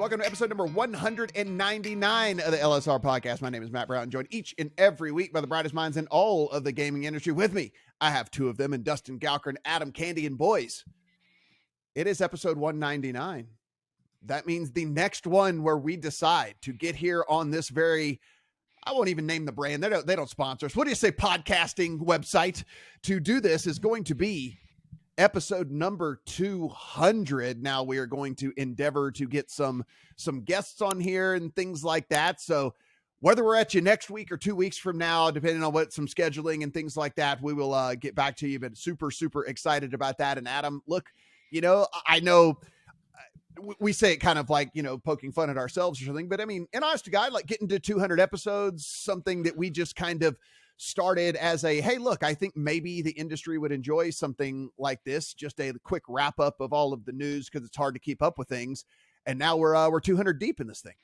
Welcome to episode number 199 of the LSR podcast. My name is Matt Brown, joined each and every week by the brightest minds in all of the gaming industry. With me, I have two of them, and Dustin Gouker and Adam Candee. And boys, it is episode 199. That means the next one where we decide to get here on this very, I won't even name the brand. They don't sponsor us. What do you say, podcasting website to do this is going to be episode number 200. Now we are going to endeavor to get some guests on here and things like that. So whether we're at you next week or 2 weeks from now, depending on what some scheduling and things like that, we will get back to you. But super excited about that. And Adam, look, I know we say it kind of like, poking fun at ourselves or something, but I mean, and honest to God, like getting to 200 episodes, something that we just kind of started as a, hey, look, I think maybe the industry would enjoy something like this, just a quick wrap up of all of the news, because it's hard to keep up with things. And now we're 200 deep in this thing.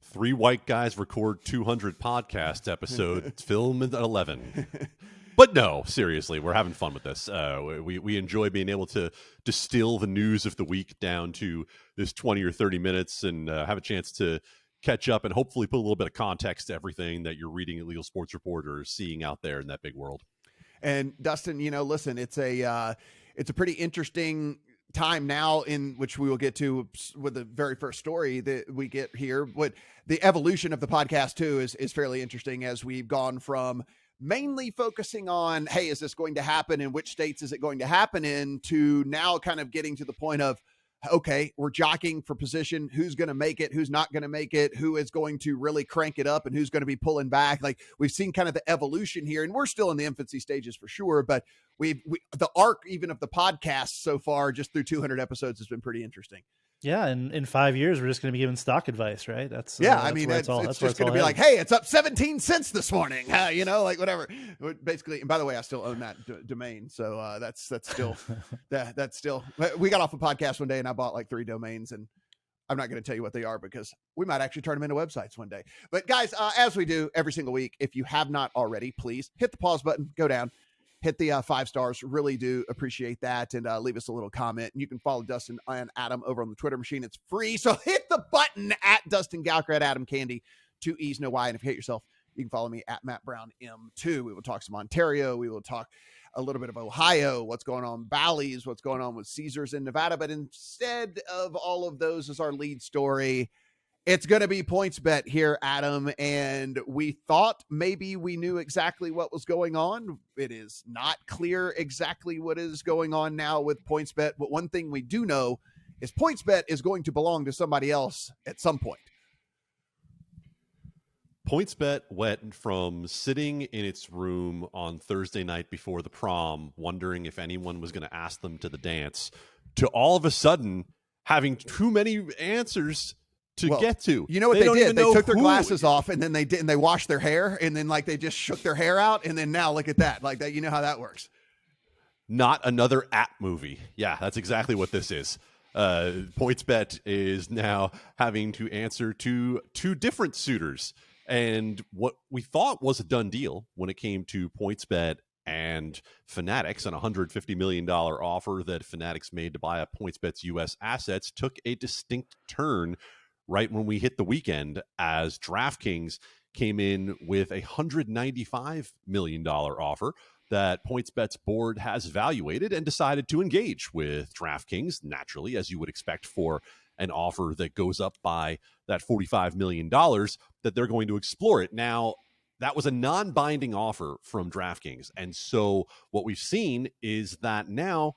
3 white guys record 200 podcast episodes, film at 11. But no, seriously, we're having fun with this. We enjoy being able to distill the news of the week down to this 20 or 30 minutes and have a chance to catch up and hopefully put a little bit of context to everything that you're reading at Legal Sports Report or seeing out there in that big world. And Dustin, listen, it's a pretty interesting time now, in which we will get to with the very first story that we get here. What the evolution of the podcast too is fairly interesting, as we've gone from mainly focusing on, hey, is this going to happen? In which states is it going to happen in? To now kind of getting to the point of, okay, we're jockeying for position. Who's going to make it? Who's not going to make it? Who is going to really crank it up? And who's going to be pulling back? Like, we've seen kind of the evolution here, and we're still in the infancy stages for sure. But the arc even of the podcast so far, just through 200 episodes, has been pretty interesting. Yeah, and in 5 years, we're just going to be giving stock advice, right? That's I mean, it's just going to be like, hey, it's up 17 cents this morning, like whatever. Basically, and by the way, I still own that domain, so that's still that's still. We got off a podcast one day, and I bought like 3 domains, and I'm not going to tell you what they are because we might actually turn them into websites one day. But guys, as we do every single week, if you have not already, please hit the pause button, go down, hit the 5 stars. Really do appreciate that. And leave us a little comment. And you can follow Dustin and Adam over on the Twitter machine. It's free. So hit the button at Dustin Gouker, at Adam Candee. 2 E's, no Y. And if you hate yourself, you can follow me at Matt Brown M2. We will talk some Ontario. We will talk a little bit of Ohio, what's going on Bally's, what's going on with Caesars in Nevada. But instead of all of those as our lead story, it's going to be PointsBet here, Adam, and we thought maybe we knew exactly what was going on. It is not clear exactly what is going on now with PointsBet, but one thing we do know is PointsBet is going to belong to somebody else at some point. PointsBet went from sitting in its room on Thursday night before the prom, wondering if anyone was going to ask them to the dance, to all of a sudden having too many answers to get to. You know what they did? They took their glasses off, and then they washed their hair, and then like they just shook their hair out, and then now look at that. Like that, you know how that works. Not another app movie. Yeah, that's exactly what this is. PointsBet is now having to answer to 2 different suitors. And what we thought was a done deal when it came to PointsBet and Fanatics, an $150 million offer that Fanatics made to buy up PointsBet's U.S. assets, took a distinct turn right when we hit the weekend, as DraftKings came in with a $195 million offer that PointsBet's board has evaluated and decided to engage with DraftKings, naturally, as you would expect for an offer that goes up by that $45 million, that they're going to explore it. Now, that was a non-binding offer from DraftKings. And so what we've seen is that now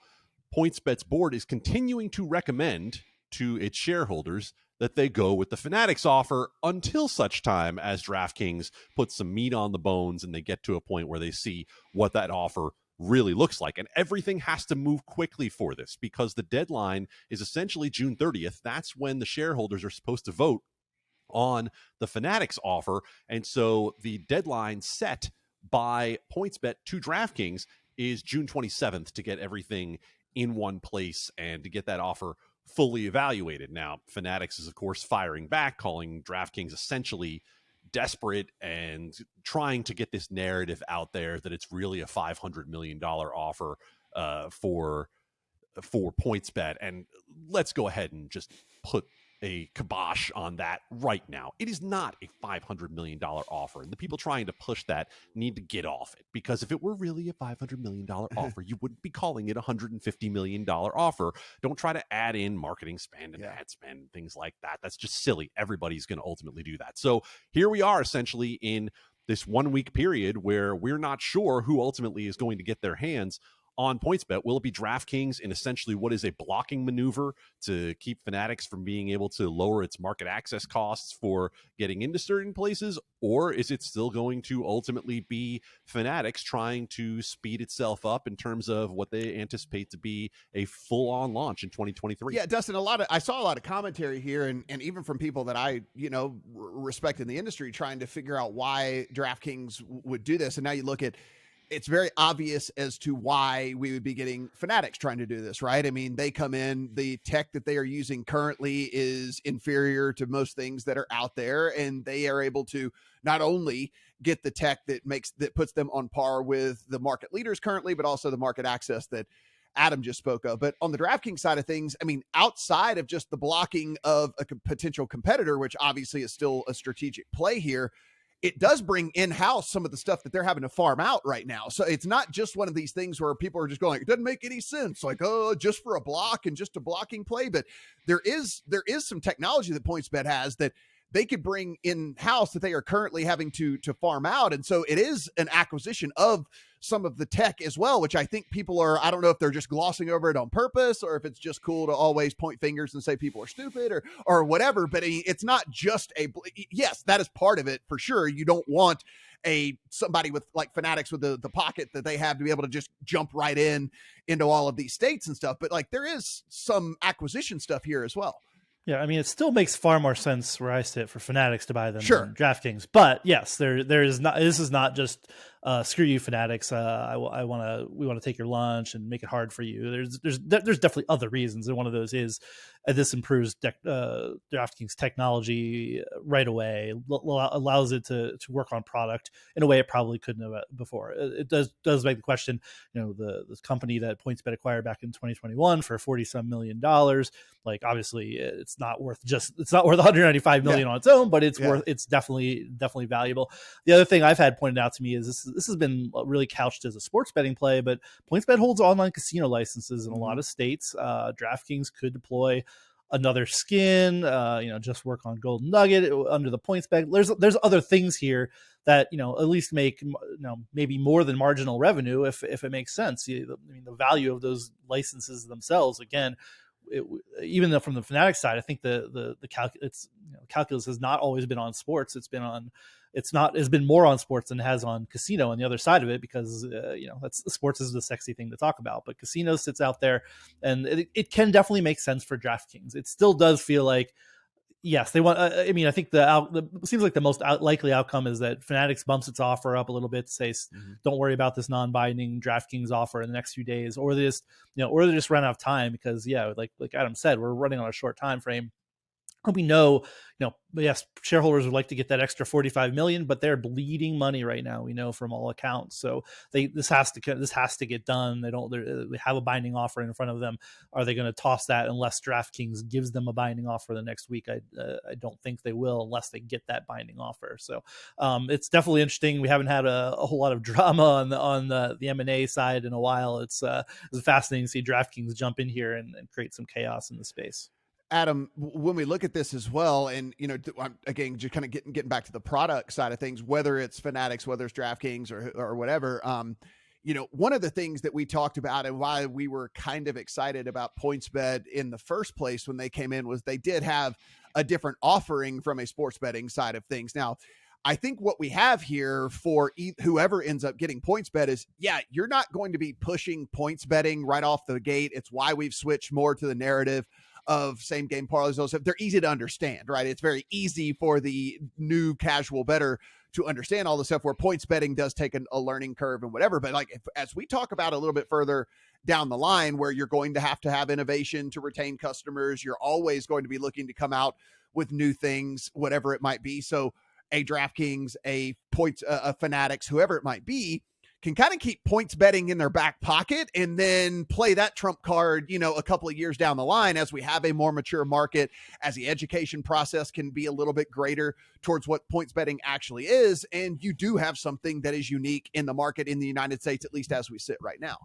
PointsBet's board is continuing to recommend to its shareholders that they go with the Fanatics offer until such time as DraftKings puts some meat on the bones and they get to a point where they see what that offer really looks like. And everything has to move quickly for this, because the deadline is essentially June 30th. That's when the shareholders are supposed to vote on the Fanatics offer. And so the deadline set by PointsBet to DraftKings is June 27th to get everything in one place and to get that offer fully evaluated. Now, Fanatics is, of course, firing back, calling DraftKings essentially desperate and trying to get this narrative out there that it's really a $500 million offer for for PointsBet. And let's go ahead and just put a kibosh on that right now. It is not a $500 million offer. And the people trying to push that need to get off it, because if it were really a $500 million offer, you wouldn't be calling it a $150 million offer. Don't try to add in marketing spend and ad spend and things like that. That's just silly. Everybody's going to ultimately do that. So here we are essentially in this 1 week period where we're not sure who ultimately is going to get their hands on PointsBet. Will it be DraftKings in essentially what is a blocking maneuver to keep Fanatics from being able to lower its market access costs for getting into certain places? Or is it still going to ultimately be Fanatics trying to speed itself up in terms of what they anticipate to be a full-on launch in 2023? Yeah, Dustin, I saw a lot of commentary here, and even from people that I, respect in the industry, trying to figure out why DraftKings would do this. And now you look at, it's very obvious as to why we would be getting Fanatics trying to do this, right? I mean, they come in, the tech that they are using currently is inferior to most things that are out there, and they are able to not only get the tech that puts them on par with the market leaders currently, but also the market access that Adam just spoke of. But on the DraftKings side of things, I mean, outside of just the blocking of a potential competitor, which obviously is still a strategic play here, it does bring in-house some of the stuff that they're having to farm out right now. So it's not just one of these things where people are just going, it doesn't make any sense. Like, oh, just for a block and just a blocking play. But there is some technology that PointsBet has that they could bring in-house that they are currently having to farm out. And so it is an acquisition of some of the tech as well, which I think people are, I don't know if they're just glossing over it on purpose or if it's just cool to always point fingers and say people are stupid or whatever. But it's not just yes, that is part of it for sure. You don't want somebody with like Fanatics with the pocket that they have to be able to just jump right into all of these states and stuff. But like there is some acquisition stuff here as well. Yeah, I mean, it still makes far more sense where I sit for Fanatics to buy them than DraftKings. But yes, there is not. This is not just screw you, Fanatics. We want to take your lunch and make it hard for you. There's definitely other reasons, and one of those is this improves DraftKings technology right away, allows it to work on product in a way it probably couldn't have before. It does make the question. The company that PointsBet acquired back in 2021 for $40-some million. Like obviously, it's not worth 195 million on its own, but it's definitely valuable. The other thing I've had pointed out to me is this has been really couched as a sports betting play, but PointsBet holds online casino licenses in a lot of states. DraftKings could deploy another skin, just work on Golden Nugget under the PointsBet. There's other things here that, at least make, maybe more than marginal revenue if it makes sense. The value of those licenses themselves, again, even though from the Fanatics side, I think the calculus has not always been on sports. It's been more on sports than it has on casino on the other side of it, because sports is the sexy thing to talk about, but casino sits out there, and it can definitely make sense for DraftKings. It still does feel like, yes, they want. I think seems like the most likely outcome is that Fanatics bumps its offer up a little bit to say, don't worry about this non-binding DraftKings offer in the next few days, or they just run out of time because, like Adam said, we're running on a short time frame. We know, yes, shareholders would like to get that extra 45 million, but they're bleeding money right now. We know from all accounts. So this has to get done. They have a binding offer in front of them. Are they going to toss that unless DraftKings gives them a binding offer the next week? I don't think they will unless they get that binding offer. So it's definitely interesting. We haven't had a whole lot of drama on the M&A side in a while. It's fascinating to see DraftKings jump in here and create some chaos in the space. Adam, when we look at this as well, and again, just kind of getting back to the product side of things, whether it's Fanatics, whether it's DraftKings or whatever, one of the things that we talked about and why we were kind of excited about PointsBet in the first place when they came in was they did have a different offering from a sports betting side of things. Now, I think what we have here for whoever ends up getting PointsBet is, you're not going to be pushing points betting right off the gate. It's why we've switched more to the narrative of same game parlays. Those they're easy to understand, right? It's very easy for the new casual bettor to understand all the stuff, where points betting does take a learning curve and whatever. But as we talk about a little bit further down the line, where you're going to have innovation to retain customers, you're always going to be looking to come out with new things, whatever it might be. So a DraftKings, a Fanatics, whoever it might be, can kind of keep points betting in their back pocket and then play that trump card, a couple of years down the line as we have a more mature market, as the education process can be a little bit greater towards what points betting actually is. And you do have something that is unique in the market in the United States, at least as we sit right now.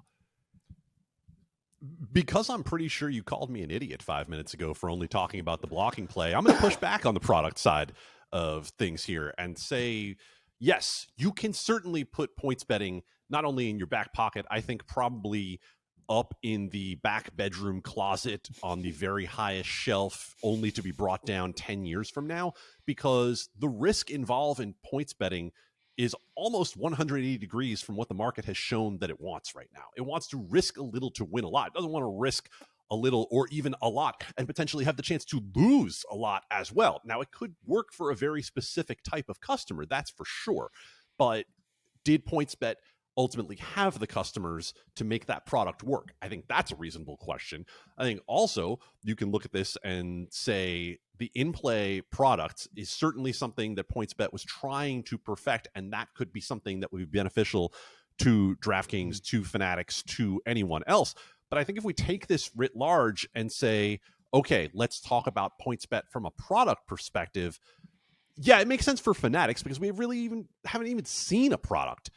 Because I'm pretty sure you called me an idiot 5 minutes ago for only talking about the blocking play, I'm going to push back on the product side of things here and say, yes, you can certainly put points betting not only in your back pocket, I think probably up in the back bedroom closet on the very highest shelf, only to be brought down 10 years from now, because the risk involved in points betting is almost 180 degrees from what the market has shown that it wants right now. It wants to risk a little to win a lot. It doesn't want to risk a little or even a lot and potentially have the chance to lose a lot as well. Now, it could work for a very specific type of customer, that's for sure. But did PointsBet ultimately have the customers to make that product work? I think that's a reasonable question. I think also you can look at this and say the in-play product is certainly something that PointsBet was trying to perfect, and that could be something that would be beneficial to DraftKings, to Fanatics, to anyone else. But I think if we take this writ large and say, okay, let's talk about PointsBet from a product perspective, yeah, it makes sense for Fanatics because we really haven't even seen a product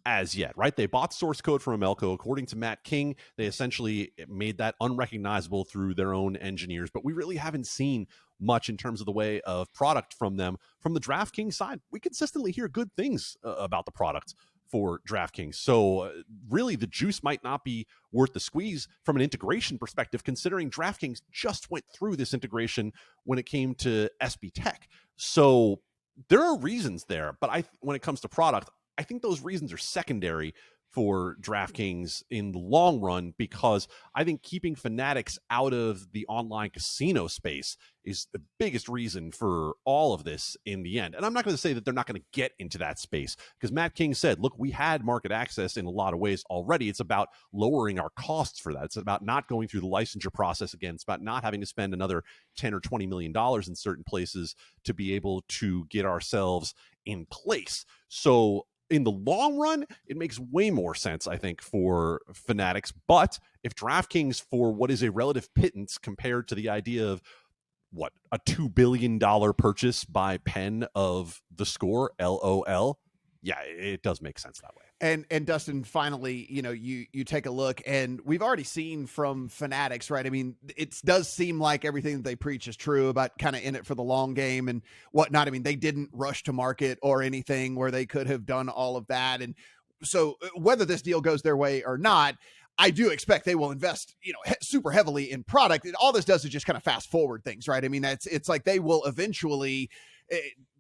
as yet, right? They bought source code from Amelco. According to Matt King, they essentially made that unrecognizable through their own engineers, but we really haven't seen much in terms of the way of product from them. From the DraftKings side, we consistently hear good things about the product for DraftKings. So really the juice might not be worth the squeeze from an integration perspective, considering DraftKings just went through this integration when it came to SB Tech. So there are reasons there, but when it comes to product, I think those reasons are secondary for DraftKings in the long run, because I think keeping Fanatics out of the online casino space is the biggest reason for all of this in the end. And I'm not going to say that they're not going to get into that space, because Matt King said, look, we had market access in a lot of ways already. It's about lowering our costs for that. It's about not going through the licensure process again. It's about not having to spend another $10 or $20 million in certain places to be able to get ourselves in place. So in the long run, it makes way more sense, I think, for Fanatics. But if DraftKings, for what is a relative pittance compared to the idea of what, a $2 billion purchase by Penn of the Score, LOL, yeah, it does make sense that way. And Dustin, finally, you take a look, and we've already seen from Fanatics, right? I mean, it does seem like everything that they preach is true about kind of in it for the long game and whatnot. I mean, they didn't rush to market or anything where they could have done all of that. And so whether this deal goes their way or not, I do expect they will invest, super heavily in product. And all this does is just kind of fast forward things, right? I mean, it's like they will eventually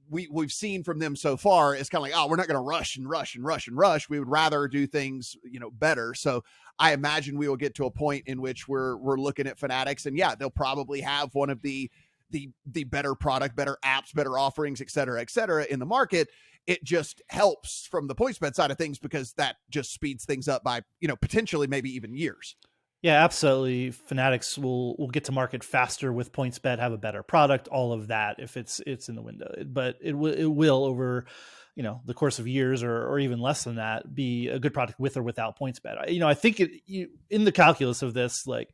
we've seen from them so far is kind of like, oh, we're not going to rush and rush and rush and rush. We would rather do things, better. So I imagine we will get to a point in which we're looking at Fanatics, and yeah, they'll probably have one of the better product, better apps, better offerings, et cetera, in the market. It just helps from the PointsBet side of things because that just speeds things up by, potentially maybe even years. Yeah, absolutely. Fanatics will get to market faster with PointsBet, have a better product, all of that if it's in the window. But it will over, the course of years or even less than that, be a good product with or without PointsBet. I think in the calculus of this, like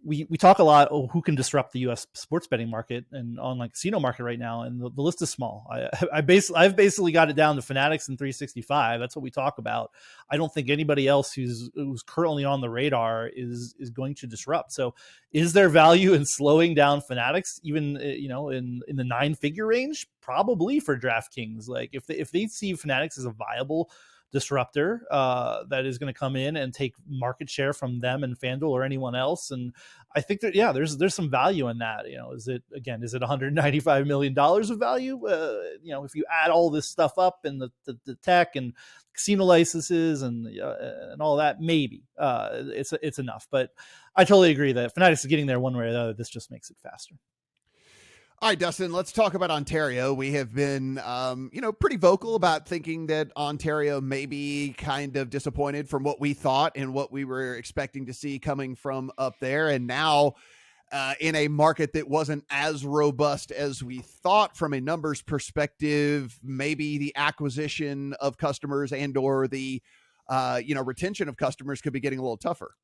we talk a lot, who can disrupt the U.S. sports betting market and online casino market right now, and the list is small. I've basically got it down to Fanatics and 365. That's what we talk about. I don't think anybody else who's currently on the radar is going to disrupt. So, is there value in slowing down Fanatics, even in the 9-figure range? Probably for DraftKings. Like if they see Fanatics as a viable disruptor that is going to come in and take market share from them and FanDuel or anyone else. And I think that, there's some value in that. Is it $195 million of value? If you add all this stuff up and the tech and casino licenses and all that, maybe it's enough. But I totally agree that Fanatics is getting there one way or the other. This just makes it faster. All right, Dustin, let's talk about Ontario. We have been, pretty vocal about thinking that Ontario may be kind of disappointed from what we thought and what we were expecting to see coming from up there. And now in a market that wasn't as robust as we thought from a numbers perspective, maybe the acquisition of customers and or the retention of customers could be getting a little tougher.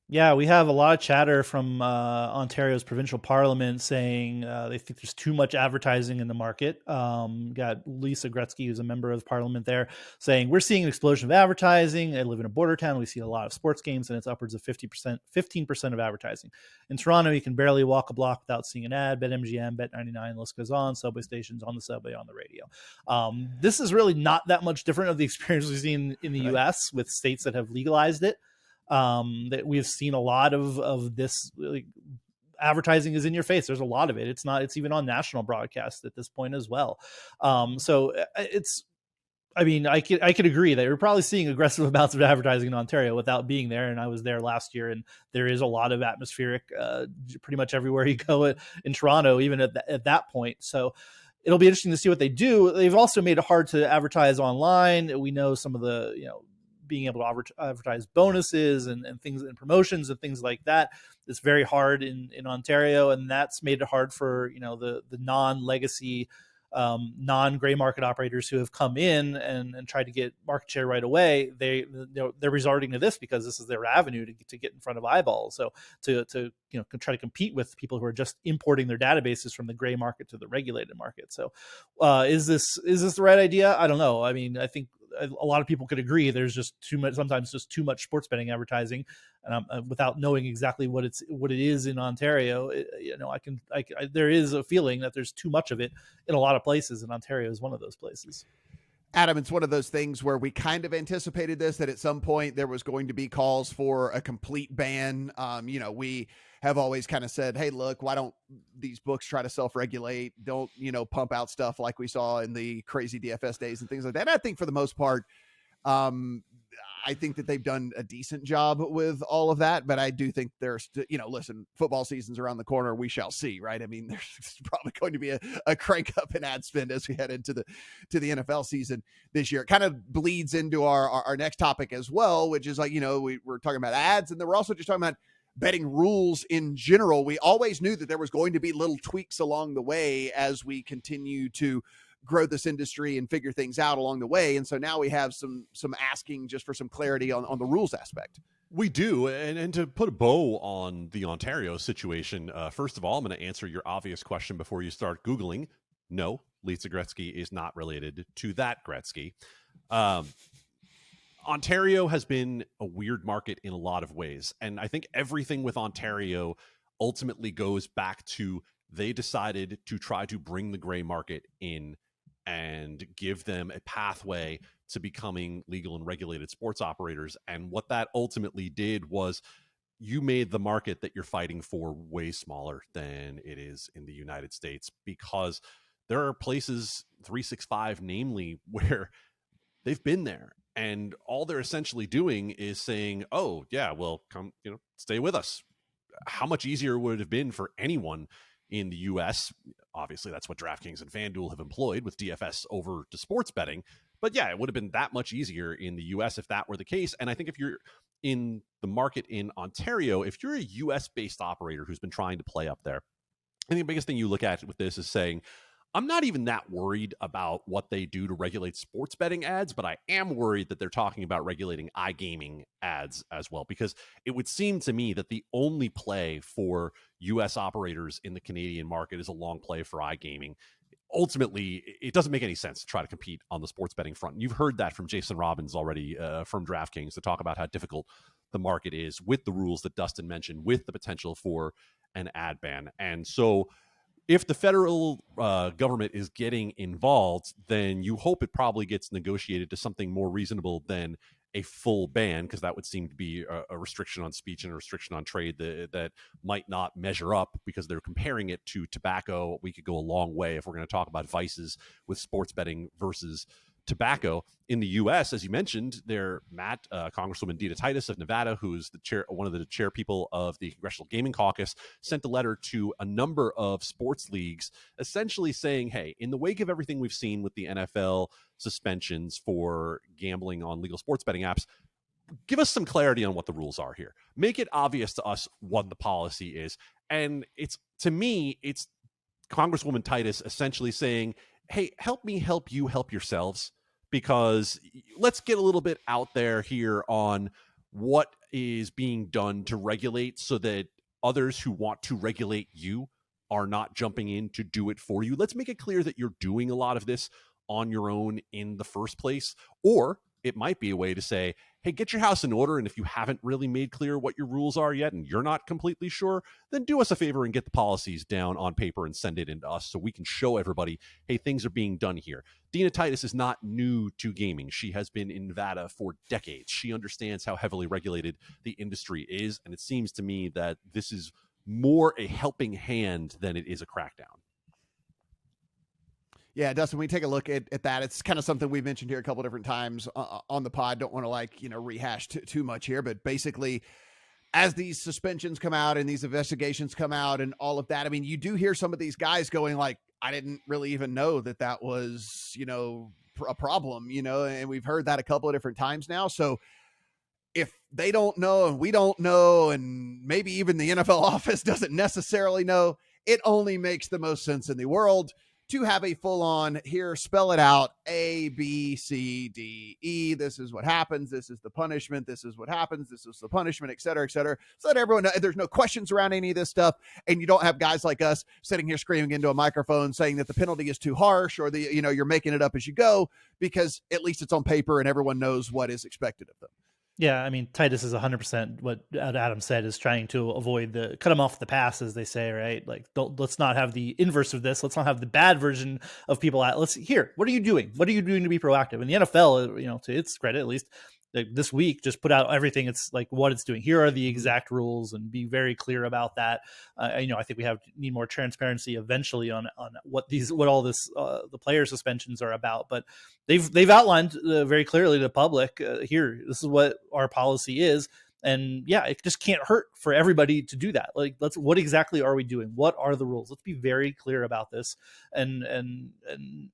Yeah, we have a lot of chatter from Ontario's provincial parliament saying they think there's too much advertising in the market. Got Lisa Gretzky, who's a member of parliament there, saying we're seeing an explosion of advertising. I live in a border town. We see a lot of sports games, and it's upwards of 15% of advertising. In Toronto, you can barely walk a block without seeing an ad. BetMGM, Bet99, list goes on. Subway stations, on the subway, on the radio. This is really not that much different of the experience we've seen in the U.S. with states that have legalized it. That we've seen a lot of this, like, advertising is in your face. There's a lot of it. It's even on national broadcast at this point as well. So I could agree that you're probably seeing aggressive amounts of advertising in Ontario without being there. And I was there last year, and there is a lot of atmospheric, pretty much everywhere you go in Toronto, even at that point. So it'll be interesting to see what they do. They've also made it hard to advertise online. We know some of the, being able to advertise bonuses and things and promotions and things like that. It's very hard in Ontario, and that's made it hard for the non-legacy, non-gray market operators who have come in and tried to get market share right away. They're resorting to this because this is their avenue to get in front of eyeballs. So to try to compete with people who are just importing their databases from the gray market to the regulated market. So is this the right idea? I don't know. I mean, I think a lot of people could agree there's just sometimes just too much sports betting advertising, without knowing exactly what it is in Ontario. There is a feeling that there's too much of it in a lot of places, and Ontario is one of those places. Adam, it's one of those things where we kind of anticipated this, that at some point there was going to be calls for a complete ban. We have always kind of said, hey, look, why don't these books try to self-regulate? Don't, pump out stuff like we saw in the crazy DFS days and things like that. And I think for the most part, I think that they've done a decent job with all of that, but I do think there's, listen, football season's around the corner. We shall see, right? I mean, there's probably going to be a crank up in ad spend as we head into the NFL season this year. It kind of bleeds into our next topic as well, which is like, we're talking about ads, and then we're also just talking about betting rules in general. We always knew that there was going to be little tweaks along the way as we continue to grow this industry and figure things out along the way. And so now we have some asking just for some clarity on the rules aspect. We do. And to put a bow on the Ontario situation, first of all, I'm going to answer your obvious question before you start Googling. No, Lisa Gretzky is not related to that Gretzky. Ontario has been a weird market in a lot of ways. And I think everything with Ontario ultimately goes back to they decided to try to bring the gray market in and give them a pathway to becoming legal and regulated sports operators. And what that ultimately did was you made the market that you're fighting for way smaller than it is in the United States, because there are places, 365 namely, where they've been there. And all they're essentially doing is saying, oh, yeah, well, come, stay with us. How much easier would it have been for anyone in the U.S.? Obviously, that's what DraftKings and FanDuel have employed with DFS over to sports betting. But yeah, it would have been that much easier in the U.S. if that were the case. And I think if you're in the market in Ontario, if you're a U.S.-based operator who's been trying to play up there, I think the biggest thing you look at with this is saying, I'm not even that worried about what they do to regulate sports betting ads, but I am worried that they're talking about regulating iGaming ads as well, because it would seem to me that the only play for U.S. operators in the Canadian market is a long play for iGaming. Ultimately, it doesn't make any sense to try to compete on the sports betting front. You've heard that from Jason Robbins already from DraftKings to talk about how difficult the market is with the rules that Dustin mentioned, with the potential for an ad ban. And so if the federal government is getting involved, then you hope it probably gets negotiated to something more reasonable than a full ban, because that would seem to be a restriction on speech and a restriction on trade that might not measure up, because they're comparing it to tobacco. We could go a long way if we're going to talk about vices with sports betting versus tobacco. In the U.S., as you mentioned, Congresswoman Dita Titus of Nevada, who's one of the chair people of the Congressional Gaming Caucus, sent a letter to a number of sports leagues essentially saying, hey, in the wake of everything we've seen with the NFL suspensions for gambling on legal sports betting apps, give us some clarity on what the rules are here. Make it obvious to us what the policy is. And to me, it's Congresswoman Titus essentially saying, hey, help me help you help yourselves, because let's get a little bit out there here on what is being done to regulate so that others who want to regulate you are not jumping in to do it for you. Let's make it clear that you're doing a lot of this on your own in the first place. Or it might be a way to say, hey, get your house in order. And if you haven't really made clear what your rules are yet and you're not completely sure, then do us a favor and get the policies down on paper and send it into us so we can show everybody, hey, things are being done here. Dina Titus is not new to gaming. She has been in Nevada for decades. She understands how heavily regulated the industry is. And it seems to me that this is more a helping hand than it is a crackdown. Yeah, Dustin, we take a look at that. It's kind of something we've mentioned here a couple different times on the pod. Don't want to rehash too much here, but basically as these suspensions come out and these investigations come out and all of that, I mean, you do hear some of these guys going like, I didn't really even know that was, a problem, and we've heard that a couple of different times now. So if they don't know and we don't know, and maybe even the NFL office doesn't necessarily know, it only makes the most sense in the world to have a full-on here, spell it out, A, B, C, D, E. This is what happens. This is the punishment. This is what happens. This is the punishment, et cetera, so that everyone knows there's no questions around any of this stuff, and you don't have guys like us sitting here screaming into a microphone saying that the penalty is too harsh or you're making it up as you go, because at least it's on paper and everyone knows what is expected of them. Yeah, I mean, Titus is 100% what Adam said, is trying to avoid cut them off the pass, as they say, right? Like, let's not have the inverse of this. Let's not have the bad version of people. What are you doing? What are you doing to be proactive? And the NFL, to its credit, at least, like this week, just put out everything. It's like what it's doing. Here are the exact rules, and be very clear about that. I think we need more transparency eventually on what all this the player suspensions are about. But they've outlined very clearly to the public, here, this is what our policy is. And yeah, it just can't hurt for everybody to do that. Like, what exactly are we doing? What are the rules? Let's be very clear about this, and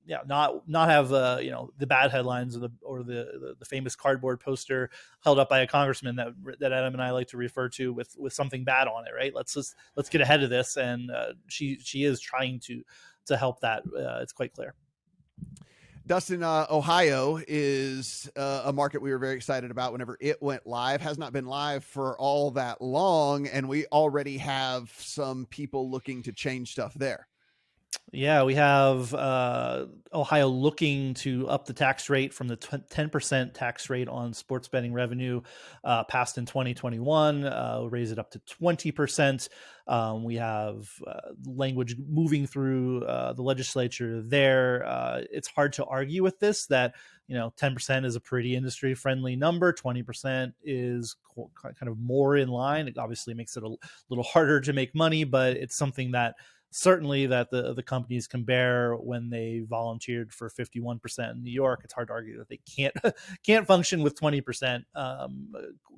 yeah, not have the bad headlines or the famous cardboard poster held up by a congressman that Adam and I like to refer to with something bad on it, right? Let's get ahead of this, and she is trying to help that. It's quite clear. Dustin, Ohio is a market we were very excited about whenever it went live. Has not been live for all that long, and we already have some people looking to change stuff there. Yeah, we have Ohio looking to up the tax rate from the 10% tax rate on sports betting revenue passed in 2021, raise it up to 20%. We have language moving through the legislature there. It's hard to argue with this, that 10% is a pretty industry friendly number. 20% is kind of more in line. It obviously makes it a little harder to make money, but it's something that certainly that the companies can bear. When they volunteered for 51% in New York, it's hard to argue that they can't function with 20%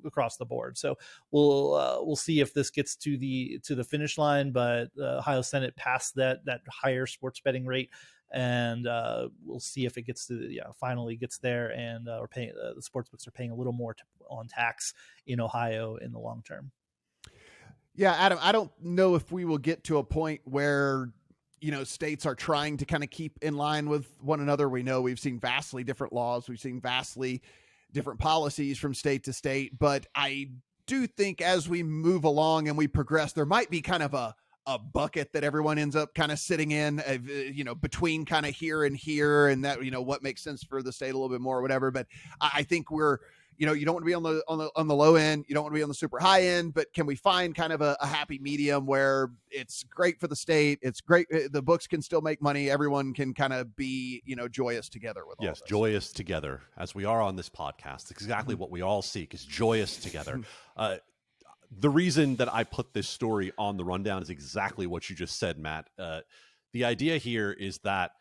across the board. So we'll see if this gets to the finish line. But the Ohio Senate passed that higher sports betting rate, and we'll see if it gets to finally gets there, and we're paying the sportsbooks are paying a little more on tax in Ohio in the long term. Yeah, Adam, I don't know if we will get to a point where, states are trying to kind of keep in line with one another. We know we've seen vastly different laws. We've seen vastly different policies from state to state. But I do think as we move along and we progress, there might be kind of a bucket that everyone ends up kind of sitting in, between kind of here and here, and that, what makes sense for the state a little bit more or whatever. But I think we're, you don't want to be on the low end. You don't want to be on the super high end, but can we find kind of a happy medium where it's great for the state? It's great. The books can still make money. Everyone can kind of be, joyous together with all this. Joyous together, as we are on this podcast. Exactly what we all seek is joyous together. The reason that I put this story on the rundown is exactly what you just said, Matt. The idea here is that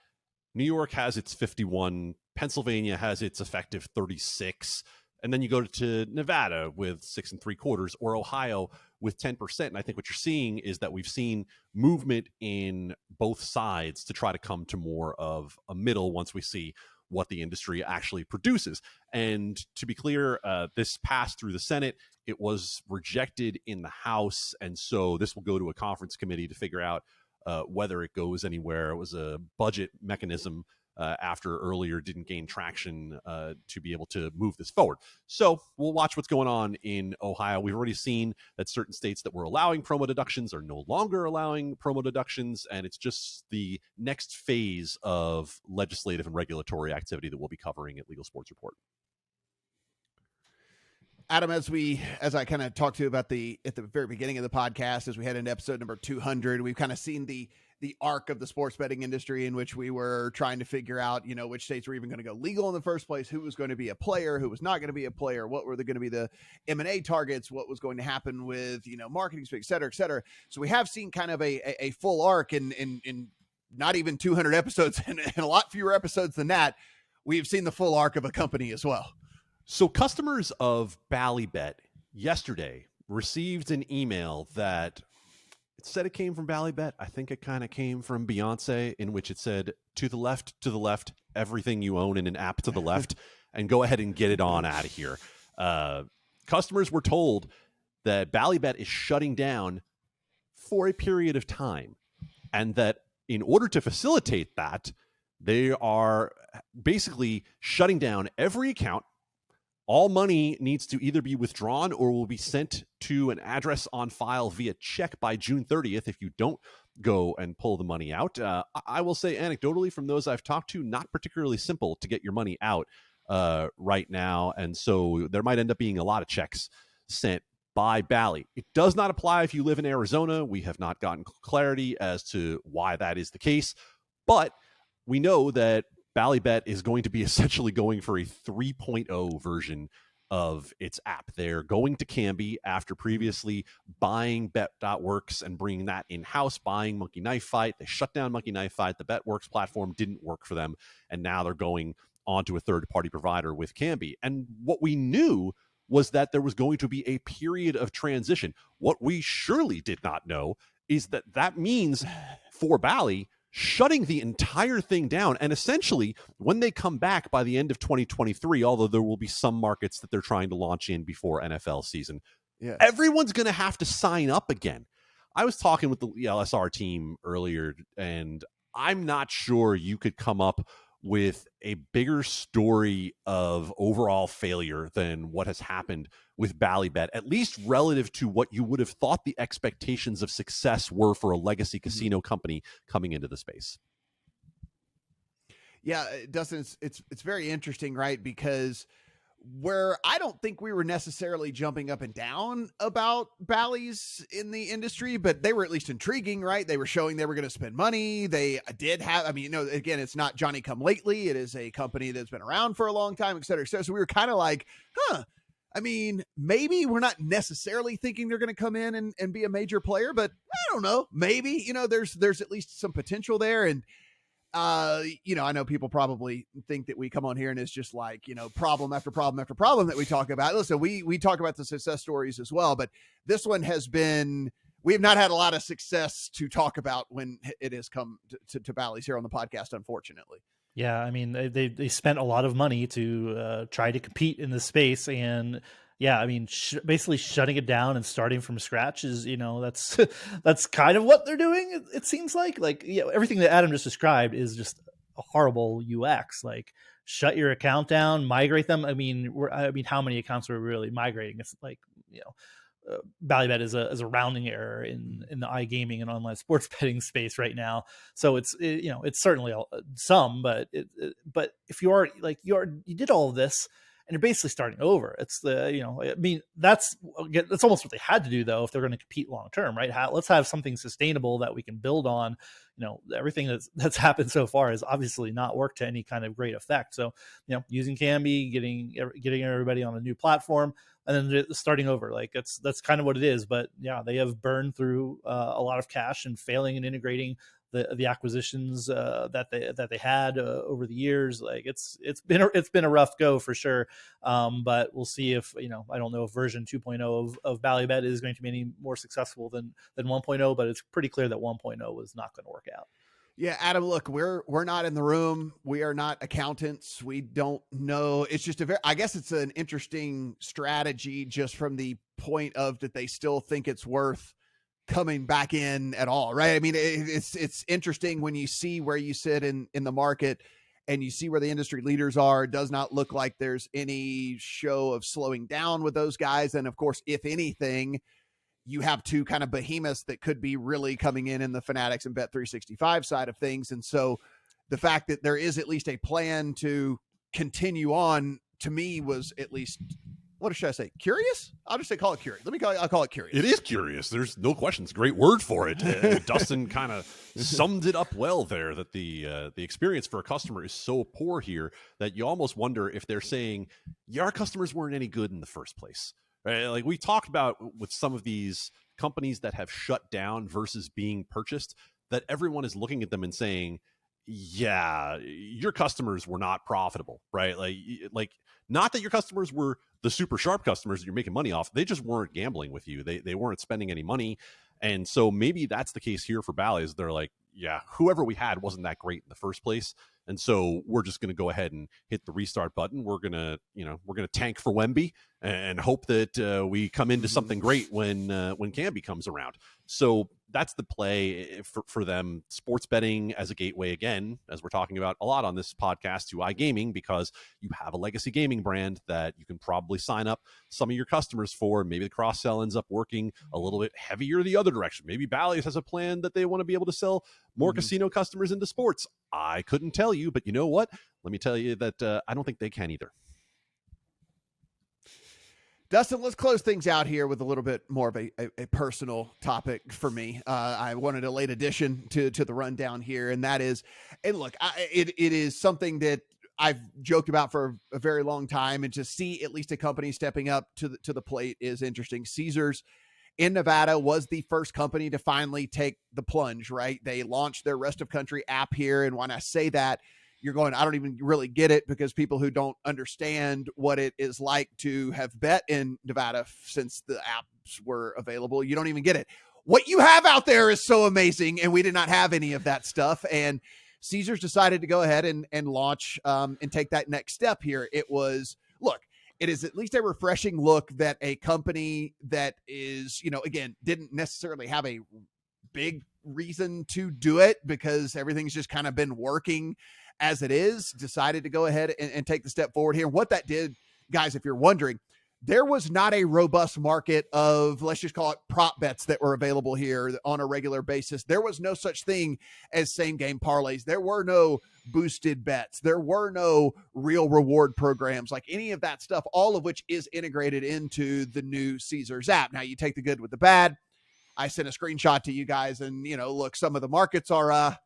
New York has its 51, Pennsylvania has its effective 36, and then you go to Nevada with 6 3/4, or Ohio with 10%. And I think what you're seeing is that we've seen movement in both sides to try to come to more of a middle once we see what the industry actually produces. And to be clear, this passed through the Senate. It was rejected in the House. And so this will go to a conference committee to figure out whether it goes anywhere. It was a budget mechanism after earlier didn't gain traction to be able to move this forward. So we'll watch what's going on in Ohio. We've already seen that certain states that were allowing promo deductions are no longer allowing promo deductions, and it's just the next phase of legislative and regulatory activity that we'll be covering at Legal Sports Report. Adam, as I kind of talked to you about at the very beginning of the podcast, as we head into episode number 200, we've kind of seen the arc of the sports betting industry in which we were trying to figure out, which states were even going to go legal in the first place, who was going to be a player, who was not going to be a player, what were going to be the M&A targets, what was going to happen with, marketing space, et cetera, et cetera. So we have seen kind of a full arc in not even 200 episodes and a lot fewer episodes than that. We've seen the full arc of a company as well. So customers of Bally yesterday received an email that it said it came from Bally. I think it kind of came from Beyonce, in which it said, to the left, everything you own in an app to the left, and go ahead and get it on out of here. Customers were told that Bally is shutting down for a period of time, and that in order to facilitate that, they are basically shutting down every account. All money needs to either be withdrawn or will be sent to an address on file via check by June 30th if you don't go and pull the money out. I will say anecdotally from those I've talked to, not particularly simple to get your money out right now. And so there might end up being a lot of checks sent by Bally. It does not apply if you live in Arizona. We have not gotten clarity as to why that is the case. But we know that Bally is going to be essentially going for a 3.0 version of its app. They're going to Candee after previously buying Bet.Works and bringing that in-house, buying Monkey Knife Fight. They shut down Monkey Knife Fight. The Bet.Works platform didn't work for them, and now they're going onto a third-party provider with Candee. And what we knew was that there was going to be a period of transition. What we surely did not know is that means for Bally shutting the entire thing down. And essentially, when they come back by the end of 2023, although there will be some markets that they're trying to launch in before NFL season, everyone's going to have to sign up again. I was talking with the LSR team earlier, and I'm not sure you could come up with a bigger story of overall failure than what has happened with Bally, at least relative to what you would have thought the expectations of success were for a legacy casino company coming into the space. Yeah, Dustin, it's very interesting, right? Because where I don't think we were necessarily jumping up and down about Bally's in the industry, but they were at least intriguing, right? They were showing they were going to spend money. They did have, again, it's not Johnny come lately. It is a company that's been around for a long time, et cetera, et cetera. So we were kind of like, maybe we're not necessarily thinking they're going to come in and be a major player, but I don't know. Maybe, there's at least some potential there. And, I know people probably think that we come on here and it's just like, problem after problem after problem that we talk about. Listen, we talk about the success stories as well, but this one we have not had a lot of success to talk about when it has come to Bally's here on the podcast, unfortunately. Yeah. They spent a lot of money to try to compete in this space, and basically shutting it down and starting from scratch is, that's kind of what they're doing. It seems like everything that Adam just described is just a horrible UX. Like, shut your account down, migrate them. How many accounts are we really migrating? It's like, Bally is a rounding error in the iGaming and online sports betting space right now. So it's certainly some, but if you did all of this, and you're basically starting over. It's that's almost what they had to do, though, if they're going to compete long term, right? Let's have something sustainable that we can build on. Everything that's happened so far has obviously not worked to any kind of great effect. So, using Candee, getting everybody on a new platform, and then starting over, that's kind of what it is. But yeah, they have burned through a lot of cash and failing and integrating the acquisitions that they had over the years. Like it's been a rough go for sure. But we'll see if, I don't know if version 2.0 of Bally is going to be any more successful than 1.0, but it's pretty clear that 1.0 was not going to work out. Yeah, Adam, look, we're not in the room. We are not accountants. We don't know. It's just I guess it's an interesting strategy just from the point of that they still think it's worth coming back in at all, right? It's interesting when you see where you sit in the market and you see where the industry leaders are, it does not look like there's any show of slowing down with those guys. And of course, if anything, you have two kind of behemoths that could be really coming in the Fanatics and Bet365 side of things. And so the fact that there is at least a plan to continue on, to me, was at least, what should I say? Curious? I'll just say call it curious. I'll call it curious. It is curious. There's no question. It's a great word for it. Dustin kind of summed it up well there, that the experience for a customer is so poor here that you almost wonder if they're saying, yeah, our customers weren't any good in the first place. Right? Like we talked about with some of these companies that have shut down versus being purchased, that everyone is looking at them and saying, yeah, your customers were not profitable, right? Like not that your customers were the super sharp customers that you're making money off. They just weren't gambling with you. They weren't spending any money. And so maybe that's the case here for Bally, is they're like, yeah, whoever we had wasn't that great in the first place. And so we're just going to go ahead and hit the restart button. We're going to tank for Wemby and hope that we come into something great when Candee comes around. So that's the play for them. Sports betting as a gateway, again, as we're talking about a lot on this podcast, to iGaming, because you have a legacy gaming brand that you can probably sign up some of your customers for. Maybe the cross-sell ends up working a little bit heavier the other direction. Maybe Bally's has a plan that they want to be able to sell more casino customers into sports. I couldn't tell you, but you know what? Let me tell you that I don't think they can either. Dustin, let's close things out here with a little bit more of a personal topic for me. I wanted a late addition to the rundown here, and that is, and look, it is something that I've joked about for a very long time, and to see at least a company stepping up to the plate is interesting. Caesars in Nevada was the first company to finally take the plunge, right? They launched their rest of country app here, and when I say that, you're going, I don't even really get it, because people who don't understand what it is like to have bet in Nevada since the apps were available, you don't even get it. What you have out there is so amazing, and we did not have any of that stuff. And Caesars decided to go ahead and launch and take that next step here. It is at least a refreshing look that a company that is, again, didn't necessarily have a big reason to do it, because everything's just kind of been working as it is, decided to go ahead and take the step forward here. What that did, guys, if you're wondering, there was not a robust market of, let's just call it, prop bets that were available here on a regular basis. There was no such thing as same game parlays. There were no boosted bets. There were no real reward programs, like any of that stuff, all of which is integrated into the new Caesars app. Now you take the good with the bad. I sent a screenshot to you guys, and look, some of the markets are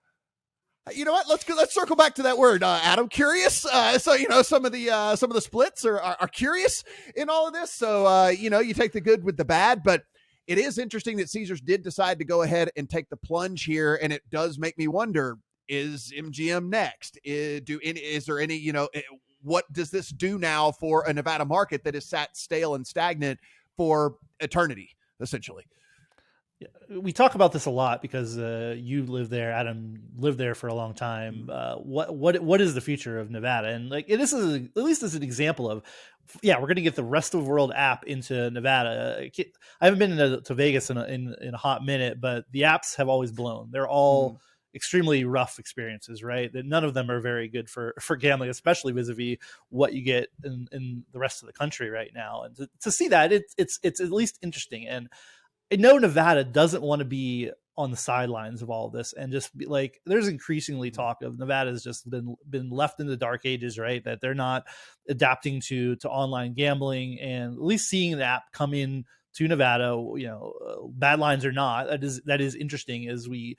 you know what? Let's circle back to that word, Adam. Curious. So some of the splits are curious in all of this. So you take the good with the bad, but it is interesting that Caesars did decide to go ahead and take the plunge here, and it does make me wonder: is MGM next? Is there any? What does this do now for a Nevada market that has sat stale and stagnant for eternity, essentially? We talk about this a lot because you live there, Adam lived there for a long time. What is the future of Nevada? And this is at least as an example of, we're going to get the rest of the world app into Nevada. I haven't been to Vegas in a hot minute, but the apps have always blown. They're all extremely rough experiences, right? That none of them are very good for gambling, especially vis-a-vis what you get in the rest of the country right now. And to see that, it's at least interesting. And I know Nevada doesn't want to be on the sidelines of all of this, and just be like, there's increasingly talk of Nevada's just been left in the dark ages, right? That they're not adapting to online gambling, and at least seeing the app come in to Nevada, bad lines or not, that is interesting as we,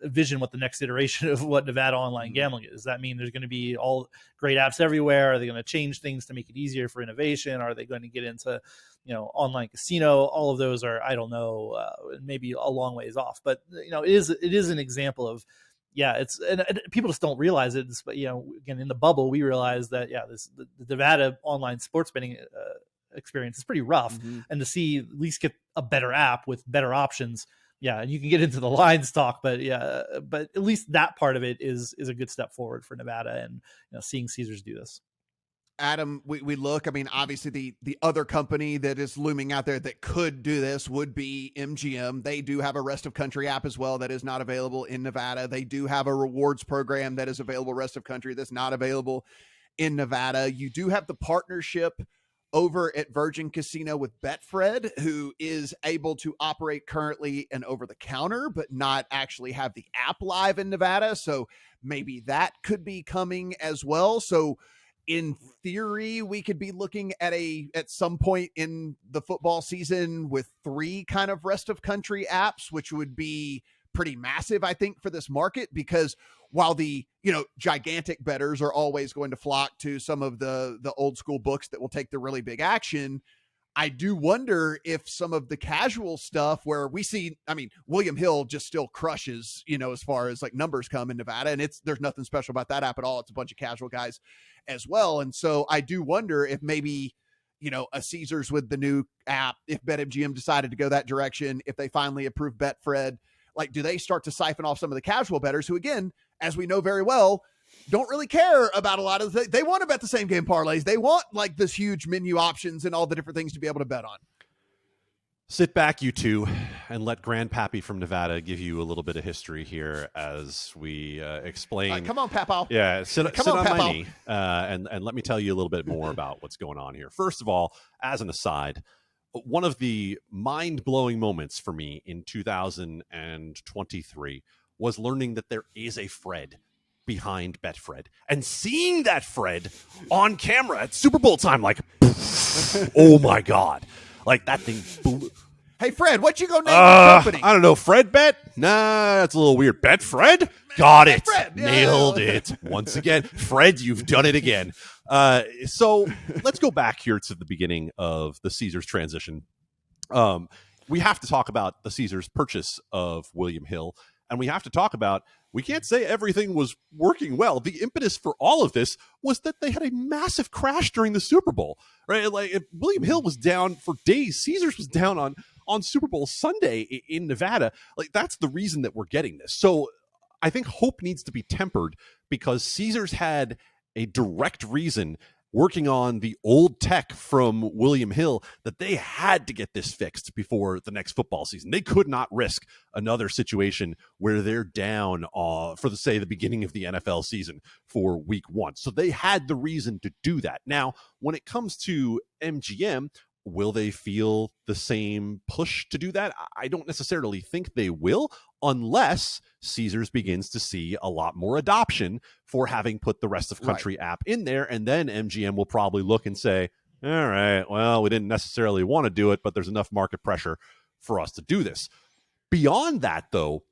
envision what the next iteration of what Nevada online gambling is. Does that mean there's going to be all great apps everywhere? Are they going to change things to make it easier for innovation? Are they going to get into, online casino? All of those are, I don't know, maybe a long ways off, but it is an example of, it's, and people just don't realize it. But again, in the bubble, we realize that the Nevada online sports betting experience is pretty rough, and to see at least get a better app with better options, and you can get into the lines talk, but at least that part of it is a good step forward for Nevada, and seeing Caesars do this. Adam, we look, I mean, obviously the other company that is looming out there that could do this would be MGM. They do have a rest of country app as well that is not available in Nevada. They do have a rewards program that is available rest of country that's not available in Nevada. You do have the partnership over at Virgin Casino with Betfred, who is able to operate currently an over-the-counter, but not actually have the app live in Nevada. So maybe that could be coming as well. So in theory, we could be looking at some point in the football season with 3 kind of rest of country apps, which would be pretty massive, I think, for this market, because while the, gigantic bettors are always going to flock to some of the old school books that will take the really big action, I do wonder if some of the casual stuff where we see, I mean, William Hill just still crushes, as far as like numbers come in Nevada, and there's nothing special about that app at all. It's a bunch of casual guys as well. And so I do wonder if maybe, a Caesars with the new app, if BetMGM decided to go that direction, if they finally approve Betfred, like, do they start to siphon off some of the casual bettors who, again, as we know very well, don't really care about a lot of they want to bet the same game parlays. They want like this huge menu options and all the different things to be able to bet on. Sit back, you two, and let Grandpappy from Nevada give you a little bit of history here as we explain. Come on, Papaw. Yeah, sit on Papaw. my knee, and let me tell you a little bit more about what's going on here. First of all, as an aside, one of the mind-blowing moments for me in 2023 was learning that there is a Fred behind Betfred, and seeing that Fred on camera at Super Bowl time, like, oh my God. Like, that thing blew. Hey, Fred, what you go name the company? I don't know. Fred Bet? Nah, that's a little weird. Betfred? Got it. Fred, yeah. Nailed it. Once again. Fred, you've done it again. So let's go back here to the beginning of the Caesars transition. We have to talk about the Caesars purchase of William Hill, and we have to talk about, we can't say everything was working well. The impetus for all of this was that they had a massive crash during the Super Bowl, right? Like, if William Hill was down for days, Caesars was down on Super Bowl Sunday in Nevada. Like, that's the reason that we're getting this. So I think hope needs to be tempered, because Caesars had a direct reason, working on the old tech from William Hill, that they had to get this fixed before the next football season. They could not risk another situation where they're down for the beginning of the NFL season for week 1. So they had the reason to do that. Now, when it comes to MGM, will they feel the same push to do that? I don't necessarily think they will, unless Caesars begins to see a lot more adoption for having put the rest of country app in there. And then MGM will probably look and say, all right, well, we didn't necessarily want to do it, but there's enough market pressure for us to do this. Beyond that, though,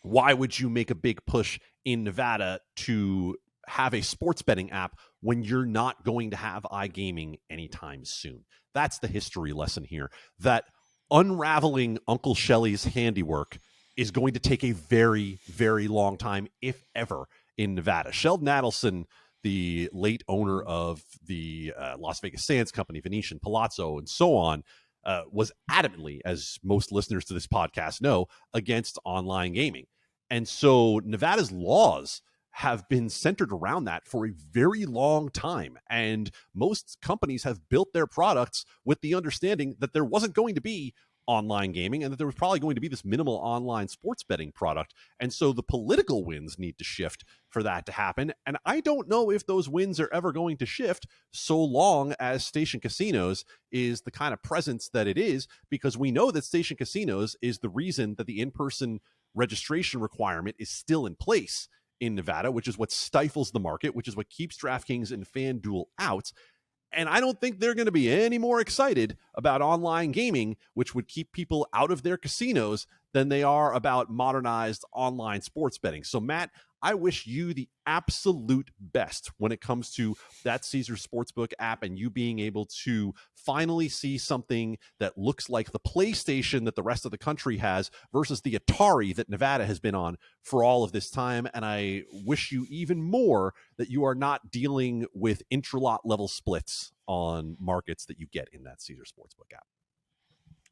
why would you make a big push in Nevada to have a sports betting app when you're not going to have iGaming anytime soon? That's the history lesson here, that unraveling Uncle Shelly's handiwork is going to take a very, very long time, if ever, in Nevada. Sheldon Adelson, the late owner of the Las Vegas Sands Company, Venetian, Palazzo, and so on, was adamantly, as most listeners to this podcast know, against online gaming. And so Nevada's laws have been centered around that for a very long time. And most companies have built their products with the understanding that there wasn't going to be online gaming and that there was probably going to be this minimal online sports betting product. And so the political winds need to shift for that to happen. And I don't know if those winds are ever going to shift so long as Station Casinos is the kind of presence that it is, because we know that Station Casinos is the reason that the in-person registration requirement is still in place in Nevada, which is what stifles the market, which is what keeps DraftKings and FanDuel out. And I don't think they're going to be any more excited about online gaming, which would keep people out of their casinos, than they are about modernized online sports betting. So, Matt, I wish you the absolute best when it comes to that Caesars Sportsbook app and you being able to finally see something that looks like the PlayStation that the rest of the country has versus the Atari that Nevada has been on for all of this time. And I wish you even more that you are not dealing with intralot level splits on markets that you get in that Caesars Sportsbook app.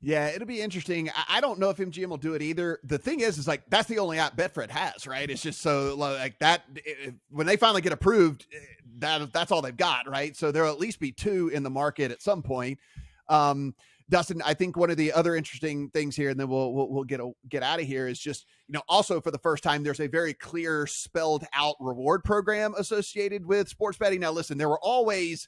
Yeah, it'll be interesting. I don't know if MGM will do it either. The thing is like, that's the only app Betfred has, right? It's just so like that. When they finally get approved, that's all they've got, right? So there'll at least be two in the market at some point. Dustin, I think one of the other interesting things here, and then we'll get out of here, is just, also for the first time, there's a very clear spelled out reward program associated with sports betting. Now, listen, there were always,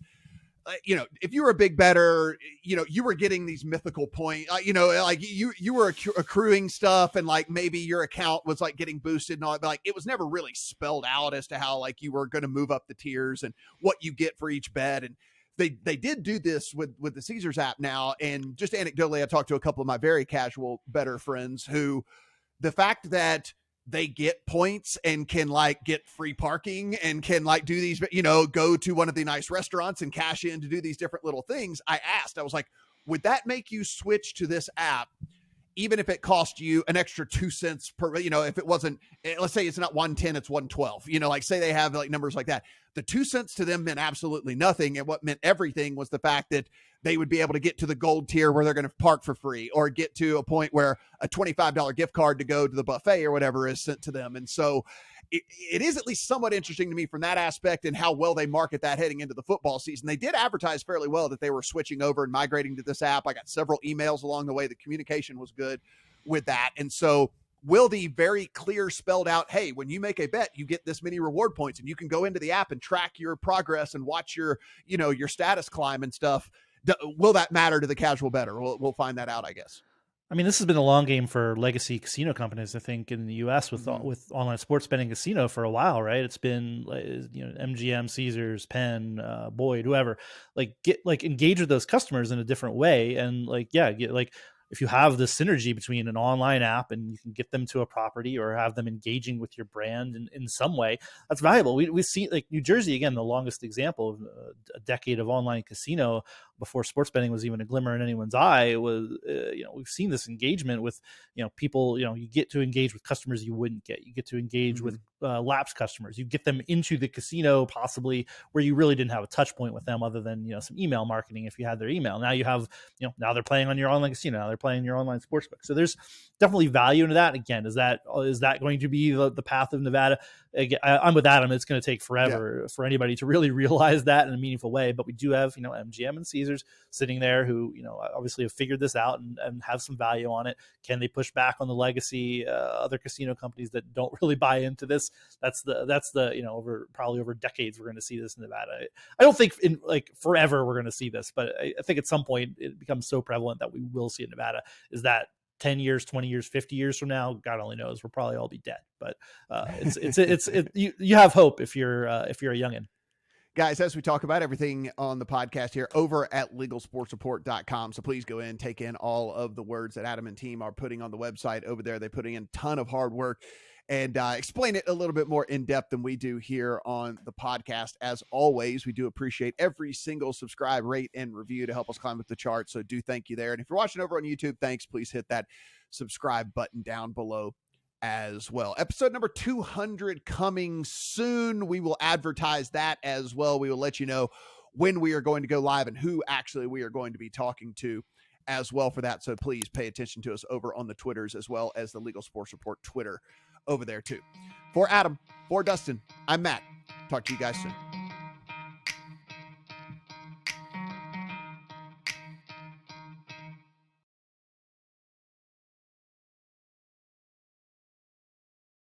if you were a big bettor, you were getting these mythical points, like you were accruing stuff, and like maybe your account was like getting boosted and all that, but like it was never really spelled out as to how like you were going to move up the tiers and what you get for each bet. And they did do this with the Caesars app now. And just anecdotally, I talked to a couple of my very casual bettor friends who, the fact that they get points and can like get free parking and can like do these, go to one of the nice restaurants and cash in to do these different little things. I was like, would that make you switch to this app? Even if it cost you an extra 2 cents per, if it wasn't, let's say it's not 110, it's 112, like say they have like numbers like that. The 2 cents to them meant absolutely nothing. And what meant everything was the fact that they would be able to get to the gold tier where they're going to park for free, or get to a point where a $25 gift card to go to the buffet or whatever is sent to them. And so it is at least somewhat interesting to me from that aspect, and how well they market that heading into the football season. They did advertise fairly well that they were switching over and migrating to this app. I got several emails along the way. The communication was good with that. And so will the very clear spelled out, hey, when you make a bet, you get this many reward points, and you can go into the app and track your progress and watch your, your status climb and stuff. Will that matter to the casual bettor? We'll find that out, I guess. I mean, this has been a long game for legacy casino companies, I think, in the U.S. with online sports betting casino for a while, right? It's been MGM, Caesars, Penn, Boyd, whoever. Engage with those customers in a different way, and if you have the synergy between an online app and you can get them to a property or have them engaging with your brand in some way, that's valuable. We see like New Jersey, again, the longest example of a decade of online casino before sports betting was even a glimmer in anyone's eye. It was, we've seen this engagement with, people, you get to engage with customers you wouldn't get. You get to engage with lapsed customers. You get them into the casino possibly where you really didn't have a touch point with them other than, some email marketing if you had their email. Now you have, now they're playing on your online casino. Now they're playing your online sportsbook. So there's definitely value into that. Again, is that going to be the path of Nevada? Again, I'm with Adam. It's going to take forever for anybody to really realize that in a meaningful way. But we do have, MGM and Caesars sitting there who, obviously have figured this out and have some value on it. Can they push back on the legacy other casino companies that don't really buy into this? That's the probably over decades we're going to see this in Nevada. I don't think in forever we're going to see this, but I think at some point it becomes so prevalent that we will see it in Nevada. Is that 10 years, 20 years, 50 years from now? God only knows. We'll probably all be dead, but you have hope if you're a youngin'. Guys, as we talk about everything on the podcast here over at legalsportsreport.com. So please go in, take in all of the words that Adam and team are putting on the website over there. They're putting in a ton of hard work and explain it a little bit more in depth than we do here on the podcast. As always, we do appreciate every single subscribe, rate, and review to help us climb up the chart. So do thank you there. And if you're watching over on YouTube, thanks. Please hit that subscribe button down below as well. Episode number 200 coming soon. We will advertise that as well. We will let you know when we are going to go live and who actually we are going to be talking to as well for that. So please pay attention to us over on the Twitters as well as the Legal Sports Report Twitter over there too. For Adam, for Dustin, I'm Matt. Talk to you guys soon.